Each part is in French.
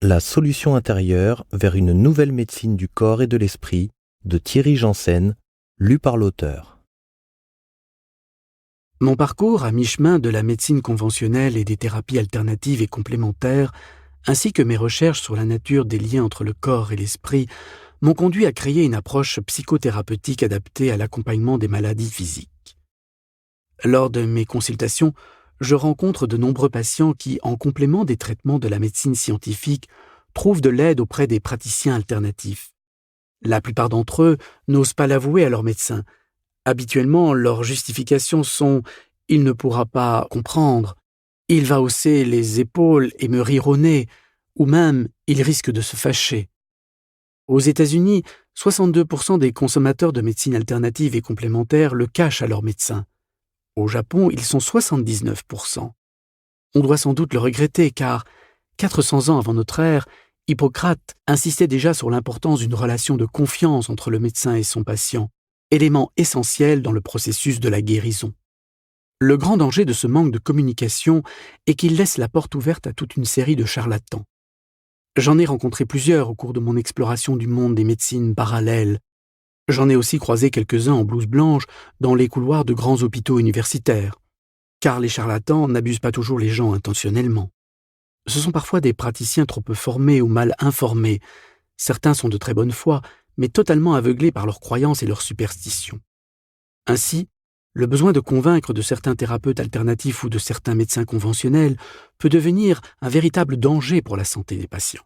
La solution intérieure vers une nouvelle médecine du corps et de l'esprit de Thierry Janssen, lu par l'auteur. Mon parcours à mi-chemin de la médecine conventionnelle et des thérapies alternatives et complémentaires, ainsi que mes recherches sur la nature des liens entre le corps et l'esprit, m'ont conduit à créer une approche psychothérapeutique adaptée à l'accompagnement des maladies physiques. Lors de mes consultations, je rencontre de nombreux patients qui, en complément des traitements de la médecine scientifique, trouvent de l'aide auprès des praticiens alternatifs. La plupart d'entre eux n'osent pas l'avouer à leur médecin. Habituellement, leurs justifications sont « il ne pourra pas comprendre »,« il va hausser les épaules et me rire au nez » ou même « il risque de se fâcher ». Aux États-Unis, 62% des consommateurs de médecine alternative et complémentaire le cachent à leur médecin. Au Japon, ils sont 79%. On doit sans doute le regretter car, 400 ans avant notre ère, Hippocrate insistait déjà sur l'importance d'une relation de confiance entre le médecin et son patient, élément essentiel dans le processus de la guérison. Le grand danger de ce manque de communication est qu'il laisse la porte ouverte à toute une série de charlatans. J'en ai rencontré plusieurs au cours de mon exploration du monde des médecines parallèles. J'en ai aussi croisé quelques-uns en blouse blanche dans les couloirs de grands hôpitaux universitaires. Car les charlatans n'abusent pas toujours les gens intentionnellement. Ce sont parfois des praticiens trop peu formés ou mal informés. Certains sont de très bonne foi, mais totalement aveuglés par leurs croyances et leurs superstitions. Ainsi, le besoin de convaincre de certains thérapeutes alternatifs ou de certains médecins conventionnels peut devenir un véritable danger pour la santé des patients.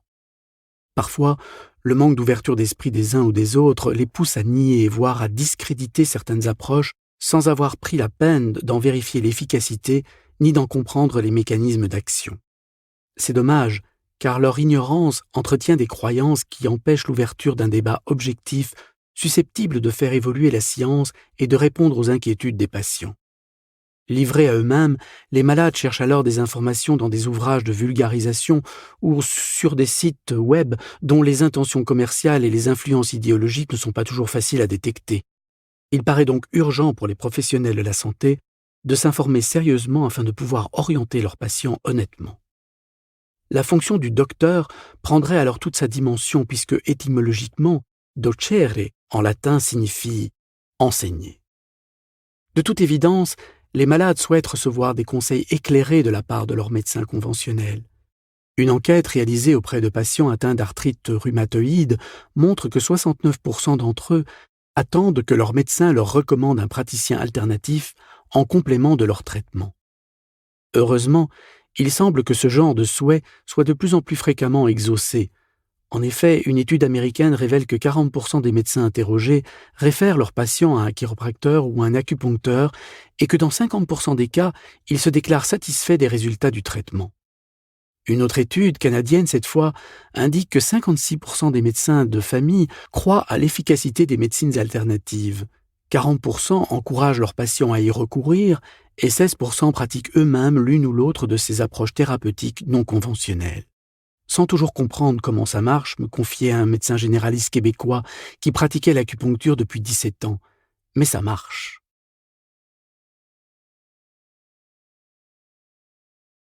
Parfois, le manque d'ouverture d'esprit des uns ou des autres les pousse à nier, voire à discréditer certaines approches sans avoir pris la peine d'en vérifier l'efficacité ni d'en comprendre les mécanismes d'action. C'est dommage, car leur ignorance entretient des croyances qui empêchent l'ouverture d'un débat objectif susceptible de faire évoluer la science et de répondre aux inquiétudes des patients. Livrés à eux-mêmes, les malades cherchent alors des informations dans des ouvrages de vulgarisation ou sur des sites web dont les intentions commerciales et les influences idéologiques ne sont pas toujours faciles à détecter. Il paraît donc urgent pour les professionnels de la santé de s'informer sérieusement afin de pouvoir orienter leurs patients honnêtement. La fonction du docteur prendrait alors toute sa dimension puisque étymologiquement, docere en latin signifie enseigner. De toute évidence, les malades souhaitent recevoir des conseils éclairés de la part de leur médecin conventionnel. Une enquête réalisée auprès de patients atteints d'arthrite rhumatoïde montre que 69% d'entre eux attendent que leur médecin leur recommande un praticien alternatif en complément de leur traitement. Heureusement, il semble que ce genre de souhait soit de plus en plus fréquemment exaucé. En effet, une étude américaine révèle que 40% des médecins interrogés réfèrent leurs patients à un chiropracteur ou un acupuncteur et que dans 50% des cas, ils se déclarent satisfaits des résultats du traitement. Une autre étude, canadienne cette fois, indique que 56% des médecins de famille croient à l'efficacité des médecines alternatives. 40% encouragent leurs patients à y recourir et 16% pratiquent eux-mêmes l'une ou l'autre de ces approches thérapeutiques non conventionnelles. Sans toujours comprendre comment ça marche, me confiait un médecin généraliste québécois qui pratiquait l'acupuncture depuis 17 ans. Mais ça marche.